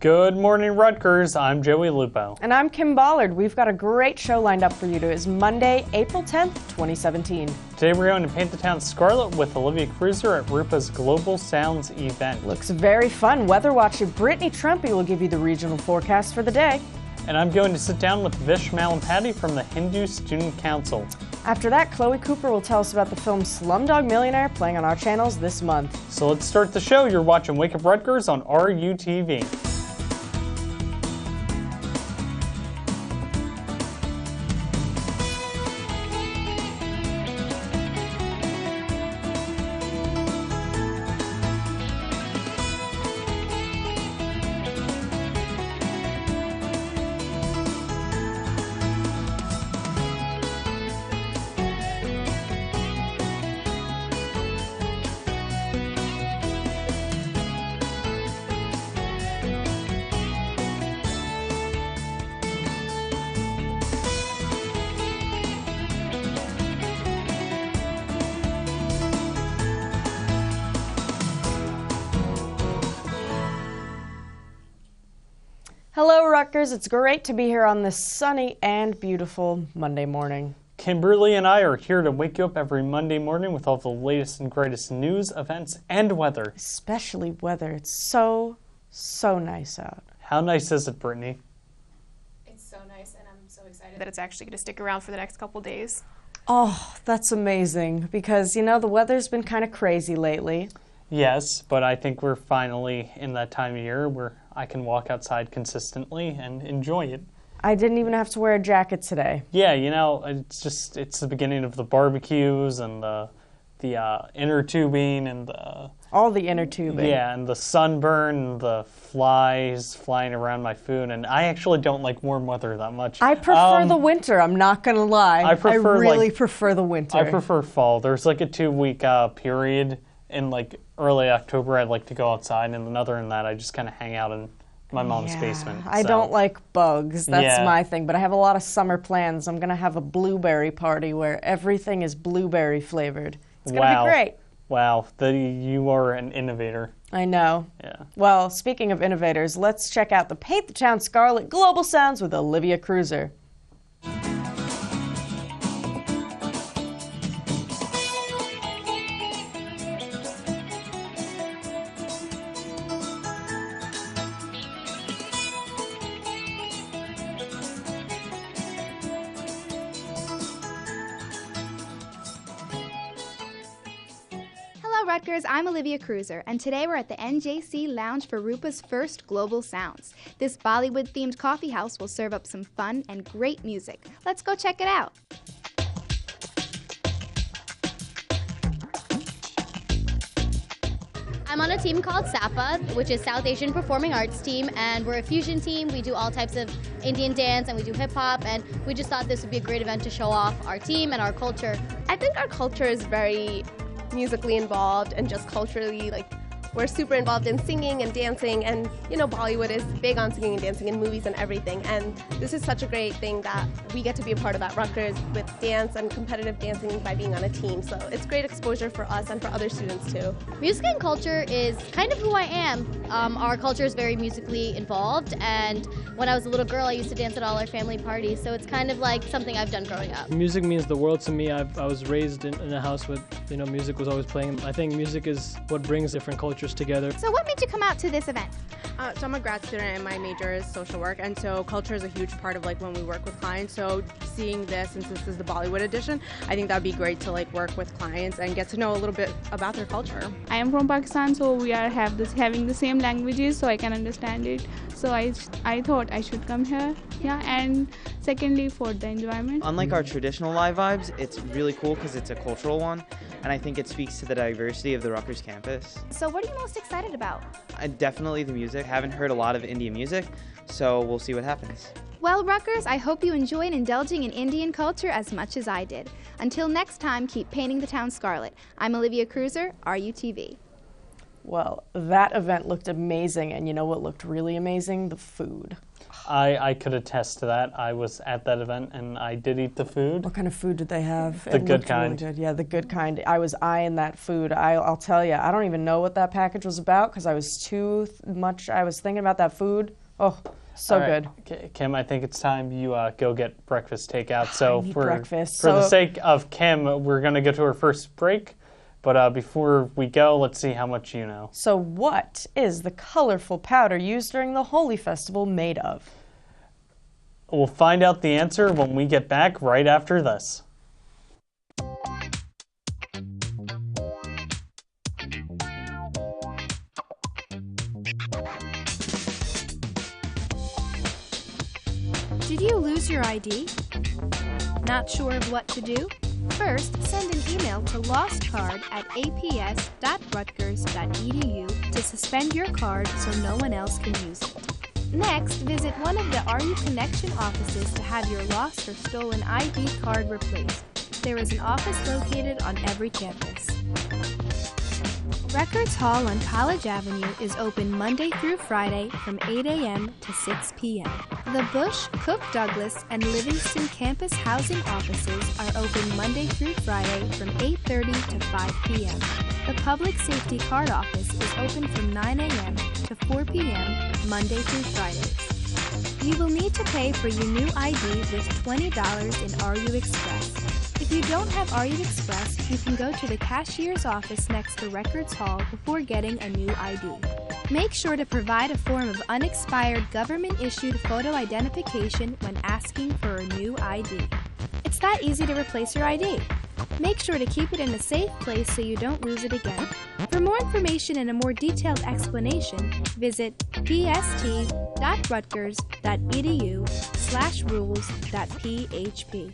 Good morning, Rutgers. I'm Joey Lupo. And I'm Kim Bollard. We've got a great show lined up for you. It is Monday, April 10th, 2017. Today we're going to paint the town scarlet with Olivia Cruser at RUPA's Global Sounds event. Looks very fun. Weather watcher Britney Truempy will give you the regional forecast for the day. And I'm going to sit down with Viswajith Mallampati from the Hindu Student Council. After that, Chloe Cooper will tell us about the film Slumdog Millionaire playing on our channels this month. So let's start the show. You're watching Wake Up Rutgers on RUTV. Hello, Rutgers. It's great to be here on this sunny and beautiful Monday morning. Kimberly and I are here to wake you up every Monday morning with all the latest and greatest news, events, and weather. Especially weather. It's so nice out. How nice is it, Brittany? It's so nice, and I'm so excited that it's actually going to stick around for the next couple days. Oh, that's amazing because, you know, the weather's been kind of crazy lately. Yes, but I think we're finally in that time of year where I can walk outside consistently and enjoy it. I didn't even have to wear a jacket today. Yeah, you know, it's the beginning of the barbecues and the inner tubing and all the inner tubing. Yeah, and the sunburn and the flies flying around my food. And I actually don't like warm weather that much. I prefer the winter, I'm not going to lie. I really prefer the winter. I prefer fall. There's like a 2-week period in like early October I'd like to go outside, and other than that I just kind of hang out in my mom's basement. I don't like bugs. That's my thing, but I have a lot of summer plans. I'm going to have a blueberry party where everything is blueberry flavored. It's going to be great. Wow, you are an innovator. I know. Yeah. Well, speaking of innovators, let's check out the Paint the Town Scarlet Global Sounds with Olivia Cruser. Rutgers, I'm Olivia Cruser, and today we're at the NJC Lounge for RUPA's first Global Sounds. This Bollywood-themed coffee house will serve up some fun and great music. Let's go check it out. I'm on a team called SAPA, which is South Asian Performing Arts Team, and we're a fusion team. We do all types of Indian dance, and we do hip-hop, and we just thought this would be a great event to show off our team and our culture. I think our culture is very musically involved and just culturally, like, we're super involved in singing and dancing, and you know, Bollywood is big on singing and dancing in movies and everything, and this is such a great thing that we get to be a part of at Rutgers with dance and competitive dancing by being on a team, so it's great exposure for us and for other students too. Music and culture is kind of who I am. Our culture is very musically involved, and when I was a little girl I used to dance at all our family parties, so it's kind of like something I've done growing up. Music means the world to me. I was raised in a house with, you know, music was always playing. I think music is what brings different cultures together. So what made you come out to this event? So I'm a grad student and my major is social work, and so culture is a huge part of like when we work with clients. So seeing this, and since this is the Bollywood edition, I think that would be great to like work with clients and get to know a little bit about their culture. I am from Pakistan, so we are having the same languages, so I can understand it. So I thought I should come here. Yeah, and secondly for the enjoyment. Unlike our traditional live vibes, it's really cool because it's a cultural one, and I think it speaks to the diversity of the Rutgers campus. So what are you most excited about? Definitely the music. I haven't heard a lot of Indian music, so we'll see what happens. Well, Rutgers, I hope you enjoyed indulging in Indian culture as much as I did. Until next time, keep painting the town scarlet. I'm Olivia Cruser, RUTV. Well, that event looked amazing, and you know what looked really amazing? The food. I could attest to that. I was at that event and I did eat the food. What kind of food did they have? The good kind. Really good. Yeah, the good kind. I was eyeing that food. I'll tell you, I don't even know what that package was about because I was I was thinking about that food. Oh, so good. Kim, I think it's time you go get breakfast takeout. So for the sake of Kim, we're going to go to our first break. But before we go, let's see how much you know. So what is the colorful powder used during the Holy Festival made of? We'll find out the answer when we get back right after this. Did you lose your ID? Not sure of what to do? First, send an email to lostcard@aps.rutgers.edu to suspend your card so no one else can use it. Next, visit one of the RU Connection offices to have your lost or stolen ID card replaced. There is an office located on every campus. Records Hall on College Avenue is open Monday through Friday from 8 a.m. to 6 p.m. The Bush, Cook Douglas, and Livingston campus housing offices are open Monday through Friday from 8:30 to 5 p.m. The Public Safety Card office is open from 9 a.m. to 4 p.m. Monday through Fridays. You will need to pay for your new ID with $20 in RU Express. If you don't have RU Express, you can go to the cashier's office next to Records Hall before getting a new ID. Make sure to provide a form of unexpired government-issued photo identification when asking for a new ID. It's that easy to replace your ID. Make sure to keep it in a safe place so you don't lose it again. For more information and a more detailed explanation, visit pst.rutgers.edu/rules.php.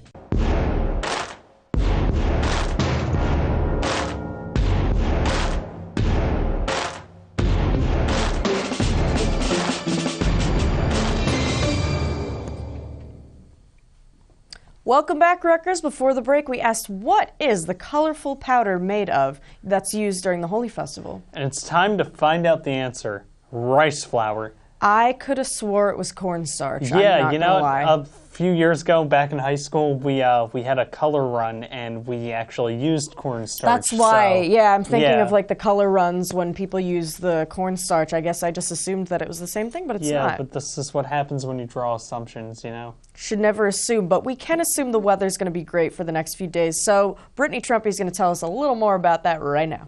Welcome back, Rutgers. Before the break, we asked what is the colorful powder made of that's used during the Holy Festival? And it's time to find out the answer. Rice flour. I could have swore it was cornstarch. Yeah, you know, a few years ago, back in high school, we had a color run, and we actually used cornstarch. That's why, I'm thinking of like the color runs when people use the cornstarch. I guess I just assumed that it was the same thing, but it's not. Yeah, but this is what happens when you draw assumptions, you know? Should never assume, but we can assume the weather's going to be great for the next few days. So Britney Truempy is going to tell us a little more about that right now.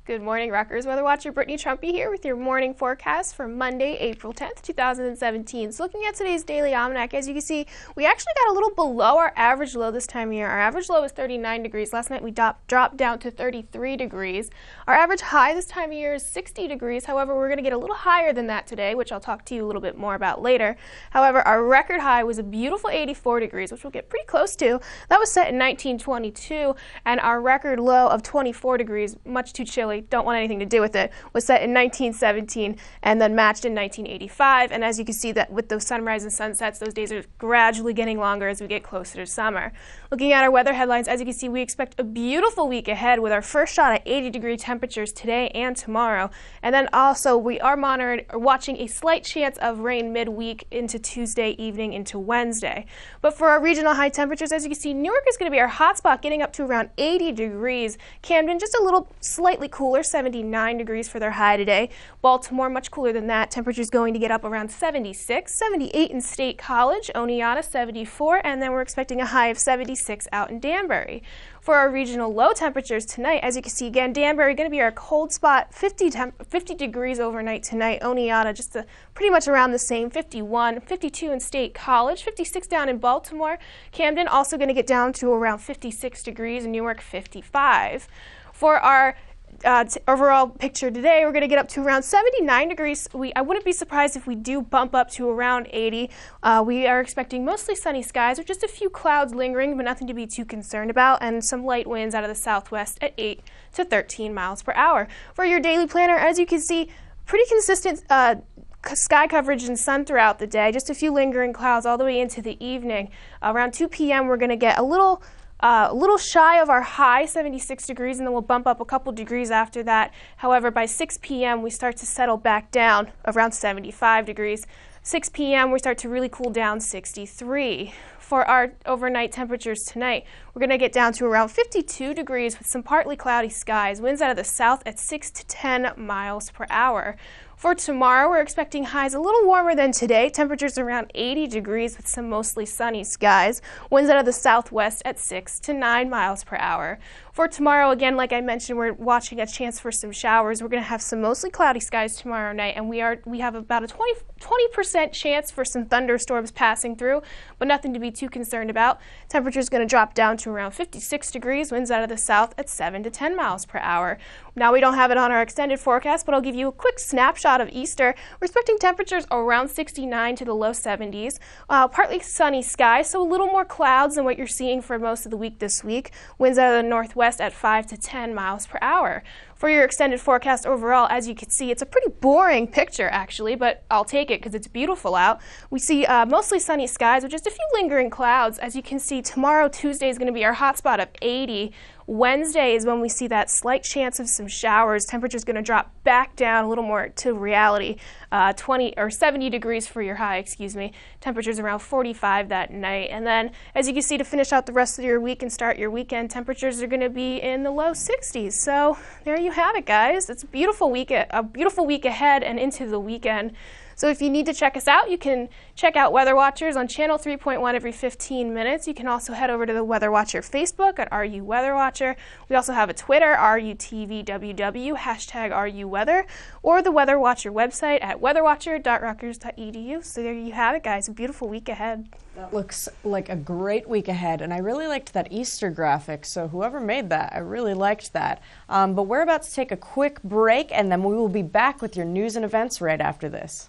Good morning, Rutgers weather watcher Britney Truempy here with your morning forecast for Monday, April 10th, 2017. So looking at today's daily almanac, as you can see, we actually got a little below our average low this time of year. Our average low was 39 degrees. Last night we dropped down to 33 degrees. Our average high this time of year is 60 degrees. However, we're going to get a little higher than that today, which I'll talk to you a little bit more about later. However, our record high was a beautiful 84 degrees, which we'll get pretty close to. That was set in 1922, and our record low of 24 degrees, much too chilly, don't want anything to do with it, was set in 1917 and then matched in 1985. And as you can see, that with those sunrise and sunsets, those days are gradually getting longer as we get closer to summer. Looking at our weather headlines, as you can see, we expect a beautiful week ahead with our first shot at 80-degree temperatures today and tomorrow. And then also we are watching a slight chance of rain midweek into Tuesday evening into Wednesday. But for our regional high temperatures, as you can see, Newark is going to be our hot spot, getting up to around 80 degrees. Camden just a little slightly cooler, 79 degrees for their high today. Baltimore, much cooler than that. Temperatures going to get up around 76, 78 in State College, Oneonta 74, and then we're expecting a high of 76 out in Danbury. For our regional low temperatures tonight, as you can see, again, Danbury going to be our cold spot, 50 degrees overnight tonight. Oneonta just pretty much around the same, 51, 52 in State College, 56 down in Baltimore. Camden also going to get down to around 56 degrees, and Newark 55. For our overall picture today, we're going to get up to around 79 degrees. I wouldn't be surprised if we do bump up to around 80. We are expecting mostly sunny skies with just a few clouds lingering, but nothing to be too concerned about, and some light winds out of the southwest at 8 to 13 miles per hour. For your daily planner, as you can see, pretty consistent sky coverage and sun throughout the day, just a few lingering clouds all the way into the evening. Around 2 p.m. we're going to get a little a little shy of our high, 76 degrees, and then we'll bump up a couple degrees after that. However, by 6 p.m., we start to settle back down around 75 degrees. 6 p.m., we start to really cool down, 63. For our overnight temperatures tonight, we're going to get down to around 52 degrees with some partly cloudy skies, winds out of the south at 6 to 10 miles per hour. For tomorrow, we're expecting highs a little warmer than today, temperatures around 80 degrees with some mostly sunny skies, winds out of the southwest at 6 to 9 miles per hour. For tomorrow, again, like I mentioned, we're watching a chance for some showers. We're going to have some mostly cloudy skies tomorrow night, and we have about a 20% chance for some thunderstorms passing through, but nothing to be too concerned about. Temperature is going to drop down to around 56 degrees, winds out of the south at 7 to 10 miles per hour. Now, we don't have it on our extended forecast, but I'll give you a quick snapshot of Easter. We're expecting temperatures around 69 to the low 70s, partly sunny skies, so a little more clouds than what you're seeing for most of the week this week. Winds out of the northwest at 5 to 10 miles per hour. For your extended forecast overall, as you can see, it's a pretty boring picture actually, but I'll take it because it's beautiful out. We see mostly sunny skies with just a few lingering clouds. As you can see, tomorrow, Tuesday, is going to be our hot spot of 80. Wednesday is when we see that slight chance of some showers. Temperature's going to drop back down a little more to reality. 70 degrees for your high, Temperatures around 45 that night. And then, as you can see, to finish out the rest of your week and start your weekend, temperatures are going to be in the low 60s. So there you have it, guys. It's a beautiful week ahead and into the weekend. So if you need to check us out, you can check out Weather Watchers on Channel 3.1 every 15 minutes. You can also head over to the Weather Watcher Facebook at RU Weather Watcher. We also have a Twitter, RUTVWW, #RUWeather, or the Weather Watcher website at weatherwatcher.rutgers.edu. So there you have it, guys. A beautiful week ahead. That looks like a great week ahead, and I really liked that Easter graphic, so whoever made that, I really liked that. But we're about to take a quick break, and then we will be back with your news and events right after this.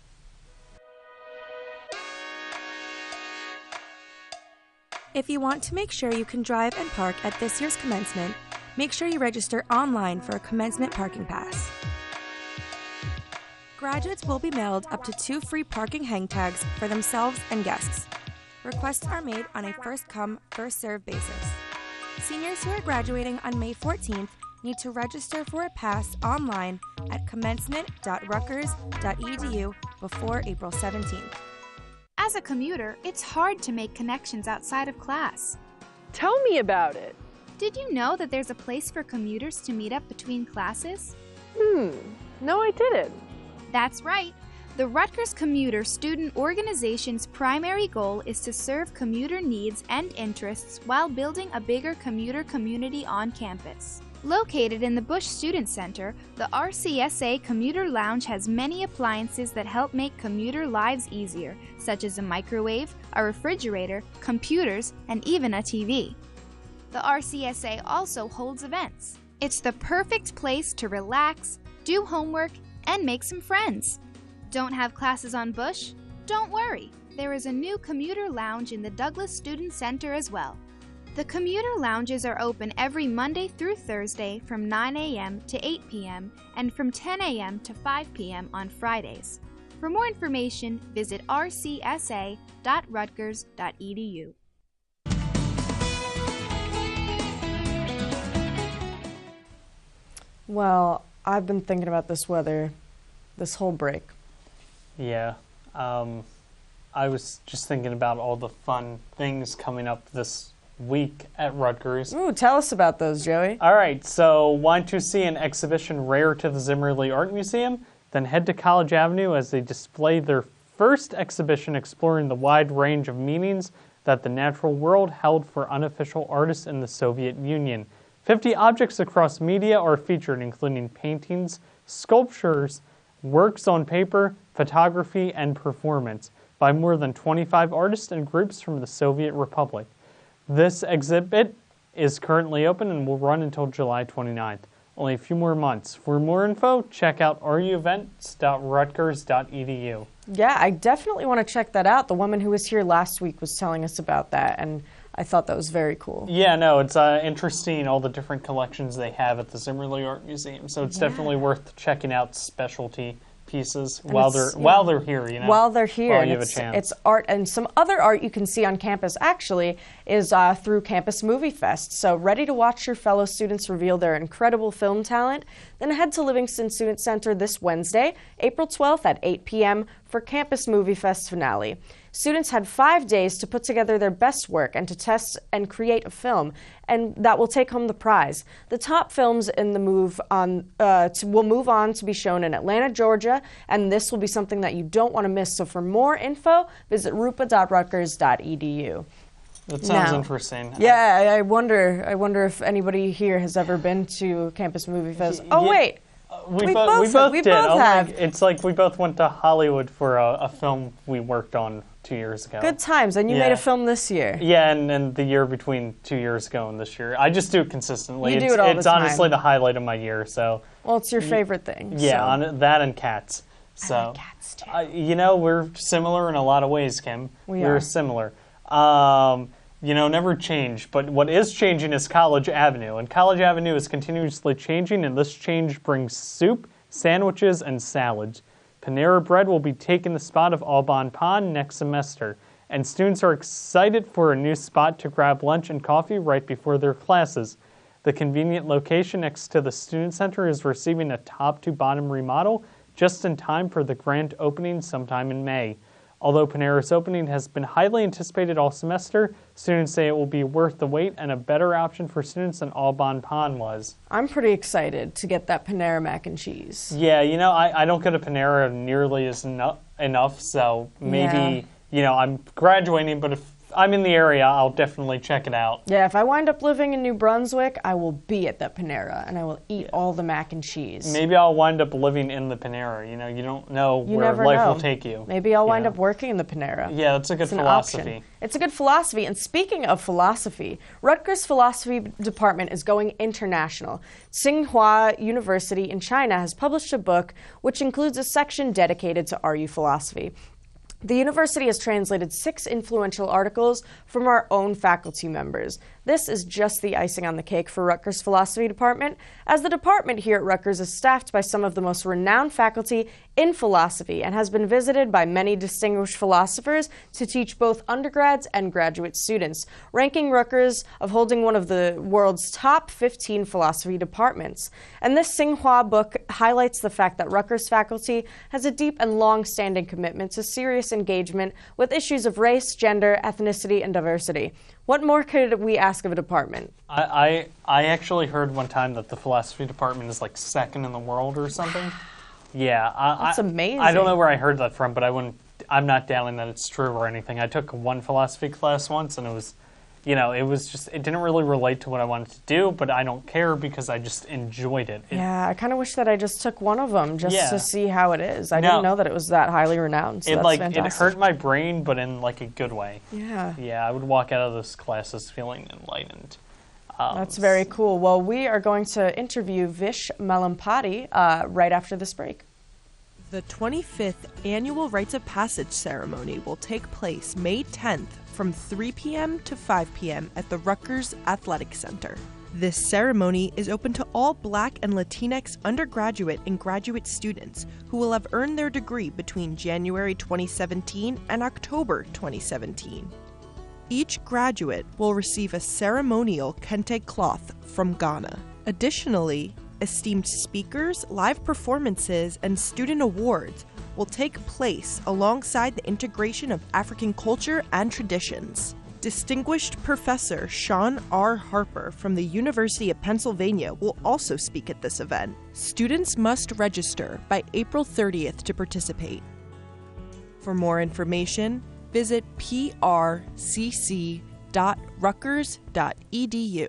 If you want to make sure you can drive and park at this year's commencement, make sure you register online for a commencement parking pass. Graduates will be mailed up to 2 free parking hang tags for themselves and guests. Requests are made on a first-come, first-served basis. Seniors who are graduating on May 14th need to register for a pass online at commencement.rutgers.edu before April 17th. As a commuter, it's hard to make connections outside of class. Tell me about it. Did you know that there's a place for commuters to meet up between classes? No, I didn't. That's right. The Rutgers Commuter Student Organization's primary goal is to serve commuter needs and interests while building a bigger commuter community on campus. Located in the Bush Student Center, the RCSA Commuter Lounge has many appliances that help make commuter lives easier, such as a microwave, a refrigerator, computers, and even a TV. The RCSA also holds events. It's the perfect place to relax, do homework, and make some friends. Don't have classes on Bush? Don't worry. There is a new commuter lounge in the Douglas Student Center as well. The commuter lounges are open every Monday through Thursday from 9 a.m. to 8 p.m. and from 10 a.m. to 5 p.m. on Fridays. For more information, visit rcsa.rutgers.edu. Well, I've been thinking about this weather this whole break. Yeah. I was just thinking about all the fun things coming up this week at Rutgers. Ooh, tell us about those, Joey. All right, so want to see an exhibition rare to the Zimmerly Art Museum? Then head to College Avenue as they display their first exhibition exploring the wide range of meanings that the natural world held for unofficial artists in the Soviet Union. 50 objects across media are featured, including paintings, sculptures, works on paper, photography, and performance by more than 25 artists and groups from the Soviet Republic. This exhibit is currently open and will run until July 29th. Only a few more months. For more info, check out ruevents.rutgers.edu. Yeah, I definitely want to check that out. The woman who was here last week was telling us about that, and I thought that was very cool. Yeah, no, it's interesting, all the different collections they have at the Zimmerly Art Museum, so it's definitely worth checking out specialty pieces And while it's, they're here, you know. While they're here, While and you have a chance. it's art, and some other art you can see on campus actually is through Campus Movie Fest. So ready to watch your fellow students reveal their incredible film talent? Then head to Livingston Student Center this Wednesday, April 12th at 8 p.m. for Campus Movie Fest finale. Students had 5 days to put together their best work and to test and create a film, and that will take home the prize. The top films in the will move on to be shown in Atlanta, Georgia, and this will be something that you don't want to miss. So for more info, visit rupa.rutgers.edu. That sounds interesting. Yeah, I wonder if anybody here has ever been to Campus Movie Fest. Oh, wait. We both did. have. It's like we both went to Hollywood for a film we worked on 2 years ago. Good times. And you made a film this year. Yeah, and the year between 2 years ago and this year. I just do it consistently. You do it all the time. It's honestly the highlight of my year. So. Well, it's your favorite thing. Yeah, so. on that and cats. So, I like cats too. You know, we're similar in a lot of ways, Kim. We're similar. Never change. But what is changing is College Avenue. And College Avenue is continuously changing, and this change brings soup, sandwiches, and salads. Panera Bread will be taking the spot of Au Bon Pain next semester, and students are excited for a new spot to grab lunch and coffee right before their classes. The convenient location next to the Student Center is receiving a top-to-bottom remodel just in time for the grand opening sometime in May. Although Panera's opening has been highly anticipated all semester, students say it will be worth the wait and a better option for students than Au Bon Pain was. I'm pretty excited to get that Panera mac and cheese. Yeah, I don't go to Panera nearly as enough, so maybe, I'm graduating, but if I'm in the area, I'll definitely check it out. Yeah, if I wind up living in New Brunswick, I will be at that Panera, and I will eat all the mac and cheese. Maybe I'll wind up living in the Panera. You don't know where life will take you. Maybe I'll wind up working in the Panera. Yeah, that's a good philosophy. It's a good philosophy. And speaking of philosophy, Rutgers' philosophy department is going international. Tsinghua University in China has published a book which includes a section dedicated to RU philosophy. The university has translated 6 influential articles from our own faculty members. This is just the icing on the cake for Rutgers' philosophy department, as the department here at Rutgers is staffed by some of the most renowned faculty in philosophy and has been visited by many distinguished philosophers to teach both undergrads and graduate students, ranking Rutgers of holding one of the world's top 15 philosophy departments. And this Tsinghua book highlights the fact that Rutgers faculty has a deep and long-standing commitment to serious engagement with issues of race, gender, ethnicity, and diversity. What more could we ask of a department? I actually heard one time that the philosophy department is like second in the world or something. Yeah, that's amazing. I don't know where I heard that from, but I'm not doubting that it's true or anything. I took one philosophy class once, and it was it didn't really relate to what I wanted to do, but I don't care because I just enjoyed it. Yeah, I kind of wish that I just took one of them just to see how it is. I didn't know that it was that highly renowned. So that's fantastic. It hurt my brain, but in like a good way. Yeah. Yeah, I would walk out of those classes feeling enlightened. That's very cool. Well, we are going to interview Viswajith Mallampati right after this break. The 25th Annual Rites of Passage ceremony will take place May 10th from 3 p.m. to 5 p.m. at the Rutgers Athletic Center. This ceremony is open to all Black and Latinx undergraduate and graduate students who will have earned their degree between January 2017 and October 2017. Each graduate will receive a ceremonial kente cloth from Ghana. Additionally, esteemed speakers, live performances, and student awards will take place alongside the integration of African culture and traditions. Distinguished Professor Sean R. Harper from the University of Pennsylvania will also speak at this event. Students must register by April 30th to participate. For more information, visit prcc.rutgers.edu.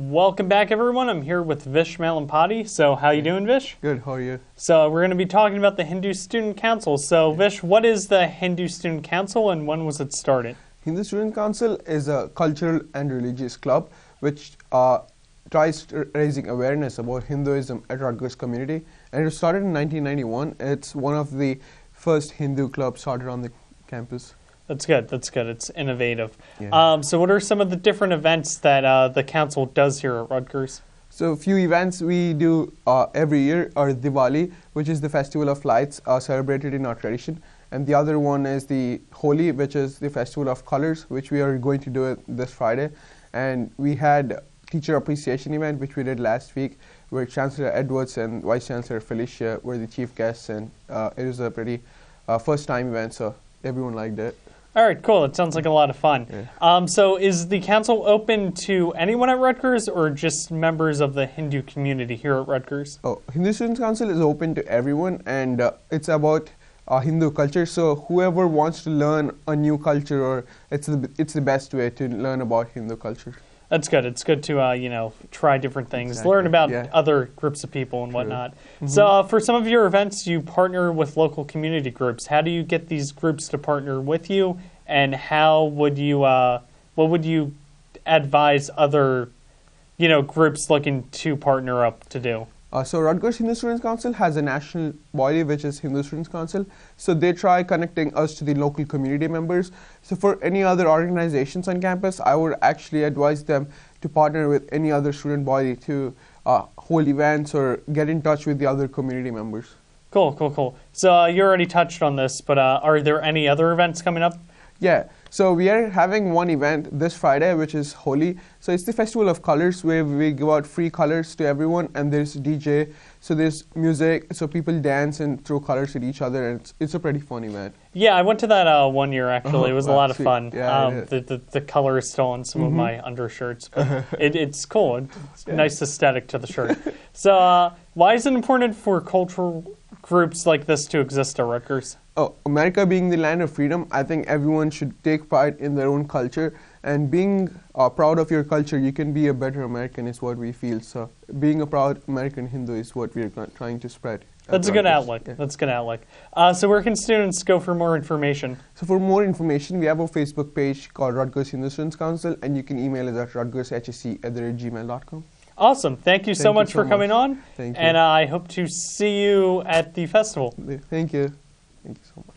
Welcome back, everyone. I'm here with Viswajith Mallampati. So how you doing, Vish? Good, how are you? So we're going to be talking about the Hindu Student Council. So Vish, what is the Hindu Student Council and when was it started? Hindu Student Council is a cultural and religious club which tries to raising awareness about Hinduism at Rutgers community. And it was started in 1991. It's one of the first Hindu clubs started on the campus. That's good. That's good. It's innovative. Yeah. So what are some of the different events that the council does here at Rutgers? So a few events we do every year are Diwali, which is the festival of lights celebrated in our tradition. And the other one is the Holi, which is the festival of colors, which we are going to do it this Friday. And we had teacher appreciation event, which we did last week, where Chancellor Edwards and Vice Chancellor Felicia were the chief guests. And it was a pretty first-time event, so everyone liked it. All right, cool. It sounds like a lot of fun. Yeah. So is the council open to anyone at Rutgers or just members of the Hindu community here at Rutgers? Oh, Hindu Students Council is open to everyone, and it's about Hindu culture. So whoever wants to learn a new culture, or it's the best way to learn about Hindu culture. That's good. It's good to try different things, Exactly. learn about Yeah. other groups of people and True. whatnot. Mm-hmm. So for some of your events, you partner with local community groups. How do you get these groups to partner with you, and how would you what would you advise other groups looking to partner up to do? So Rutgers Hindu Students Council has a national body, which is Hindu Students Council. So they try connecting us to the local community members. So for any other organizations on campus, I would actually advise them to partner with any other student body to hold events or get in touch with the other community members. Cool. So you already touched on this, but are there any other events coming up? Yeah, so we are having one event this Friday, which is Holi. So it's the festival of colors where we give out free colors to everyone, and there's DJ, so there's music, so people dance and throw colors at each other, and it's a pretty fun event. Yeah, I went to that one year actually. It was a lot of sweet. fun. Yeah, the color is still on some of my undershirts, but it's cool. It's a nice aesthetic to the shirt. So why is it important for cultural groups like this to exist at Rutgers? Oh, America being the land of freedom, I think everyone should take pride in their own culture, and being proud of your culture, you can be a better American is what we feel. So being a proud American Hindu is what we're trying to spread. That's a good outlook. Yeah. That's a good outlook. So where can students go for more information? So for more information, we have a Facebook page called Rutgers Hindu Students Council, and you can email us at rutgershsc@gmail.com. Awesome. Thank you so much for coming on. Thank you. And I hope to see you at the festival. Thank you. Thank you so much.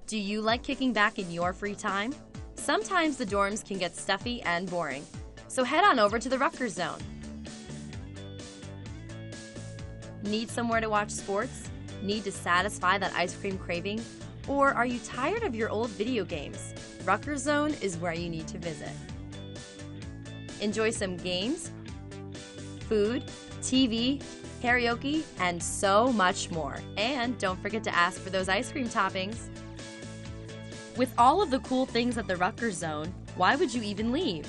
Do you like kicking back in your free time? Sometimes the dorms can get stuffy and boring, so head on over to the Rutgers Zone. Need somewhere to watch sports? Need to satisfy that ice cream craving? Or are you tired of your old video games? Rutgers Zone is where you need to visit. Enjoy some games, food, TV, karaoke, and so much more. And don't forget to ask for those ice cream toppings. With all of the cool things at the Rutgers Zone, why would you even leave?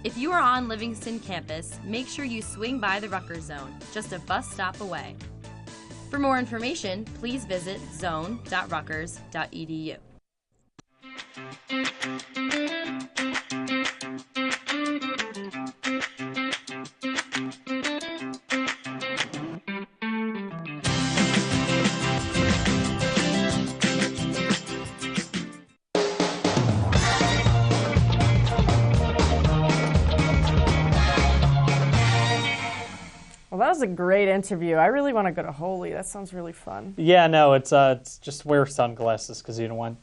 If you are on Livingston campus, make sure you swing by the Rutgers Zone, just a bus stop away. For more information, please visit zone.rutgers.edu. Well, that was a great interview. I really want to go to Holi. That sounds really fun. Yeah, no, it's just wear sunglasses because you don't want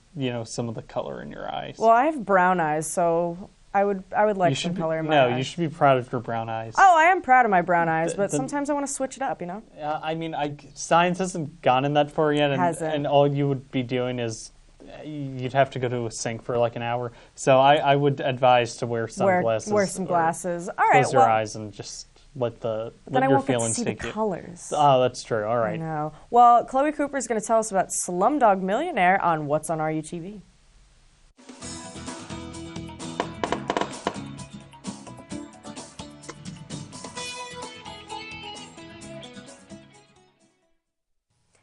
some of the color in your eyes. Well, I have brown eyes, so I would like some color in my eyes. No, you should be proud of your brown eyes. Oh, I am proud of my brown eyes, but sometimes I want to switch it up, I mean, science hasn't gotten that far yet, and all you would be doing is you'd have to go to a sink for like an hour. So I would advise to wear sunglasses. Wear some glasses. All right. Close your eyes and just let your feelings take you. Then I won't get to see the colors. Oh, that's true. All right. No. Well, Chloe Cooper is going to tell us about Slumdog Millionaire on What's on RUTV.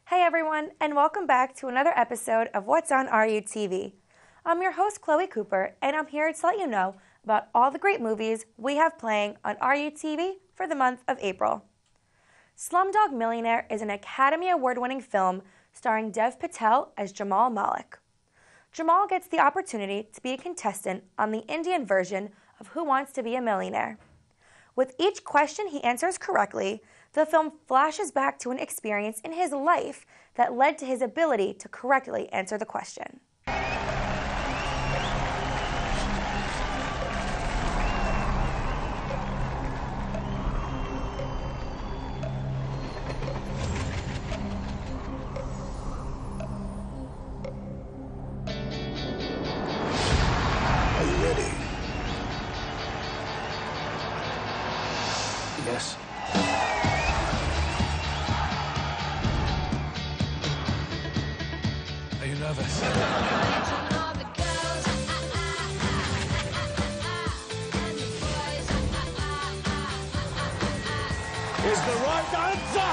Hey everyone, and welcome back to another episode of What's on RUTV. I'm your host, Chloe Cooper, and I'm here to let you know about all the great movies we have playing on RUTV for the month of April. Slumdog Millionaire is an Academy Award-winning film starring Dev Patel as Jamal Malik. Jamal gets the opportunity to be a contestant on the Indian version of Who Wants to Be a Millionaire. With each question he answers correctly, the film flashes back to an experience in his life that led to his ability to correctly answer the question. Are you ready? Yes. Are you nervous? Is the right answer!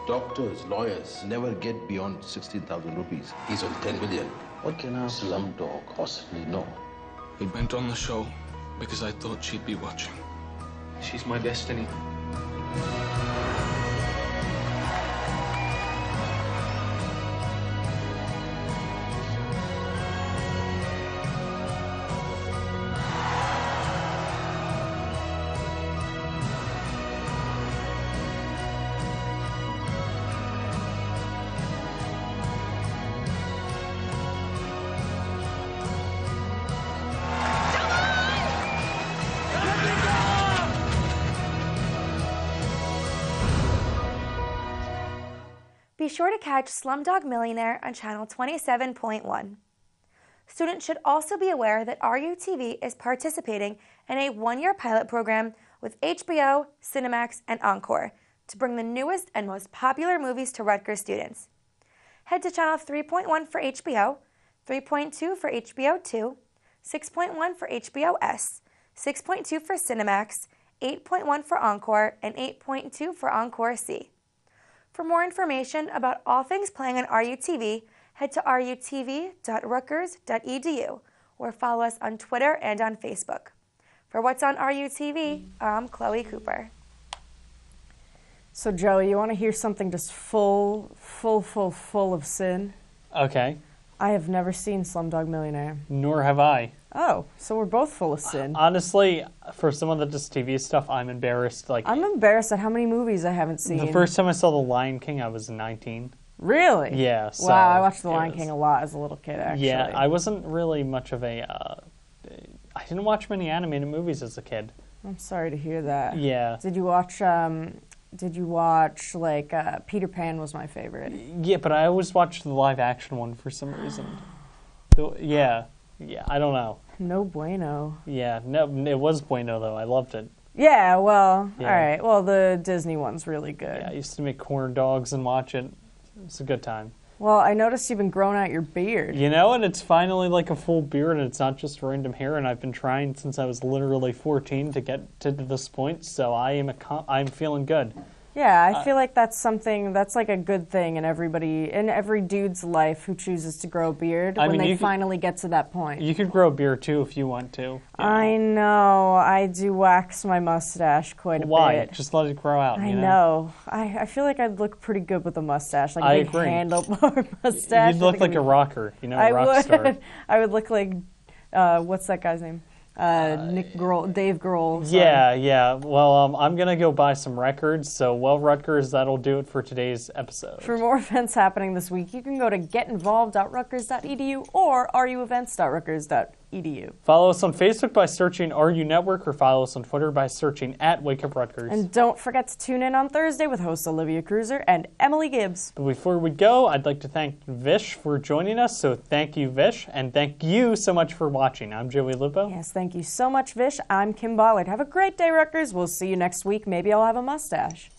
Doctors, lawyers never get beyond 16,000 rupees. He's on 10 million. What can our slumdog possibly know? He went on the show because I thought she'd be watching. She's my destiny. Be sure to catch Slumdog Millionaire on channel 27.1. Students should also be aware that RUTV is participating in a one-year pilot program with HBO, Cinemax, and Encore to bring the newest and most popular movies to Rutgers students. Head to channel 3.1 for HBO, 3.2 for HBO 2, 6.1 for HBO S, 6.2 for Cinemax, 8.1 for Encore, and 8.2 for Encore C. For more information about all things playing on RUTV, head to rutv.rutgers.edu or follow us on Twitter and on Facebook. For What's on RUTV, I'm Chloe Cooper. So, Joey, you want to hear something just full of sin? Okay. I have never seen Slumdog Millionaire. Nor have I. Oh, so we're both full of sin. Honestly, for some of the just TV stuff, I'm embarrassed. I'm embarrassed at how many movies I haven't seen. The first time I saw The Lion King, I was 19. Really? Yeah. So wow, I watched The Lion King a lot as a little kid, actually. Yeah, I wasn't really much of a... I didn't watch many animated movies as a kid. I'm sorry to hear that. Yeah. Did you watch, Peter Pan was my favorite? Yeah, but I always watched the live-action one for some reason. Yeah, I don't know. No bueno. Yeah, no, it was bueno, though. I loved it. Yeah, well, Yeah. all right. Well, the Disney one's really good. Yeah, I used to make corn dogs and watch it. It's a good time. Well, I noticed you've been growing out your beard. You know, and it's finally like a full beard, and it's not just random hair, and I've been trying since I was literally 14 to get to this point, so I'm feeling good. Yeah, I feel like that's like a good thing in every dude's life who chooses to grow a beard when they finally get to that point. You could grow a beard too if you want to. I know. I do wax my mustache quite a bit. Why? Just let it grow out. I know. I feel like I'd look pretty good with a mustache, like a big handlebar mustache. You'd look like a rocker, a rock star. I would look like, what's that guy's name? Dave Grohl. Sorry. Yeah. Well, I'm going to go buy some records. So, Rutgers, that'll do it for today's episode. For more events happening this week, you can go to getinvolved.rutgers.edu or ruevents.rutgers.edu. Follow us on Facebook by searching RU Network or follow us on Twitter by searching @Wake Up Rutgers. And don't forget to tune in on Thursday with hosts Olivia Cruser and Emily Gibbs. But before we go, I'd like to thank Vish for joining us. So thank you, Vish, and thank you so much for watching. I'm Joey Lupo. Yes, thank you so much, Vish. I'm Kim Bollard. Have a great day, Rutgers. We'll see you next week. Maybe I'll have a mustache.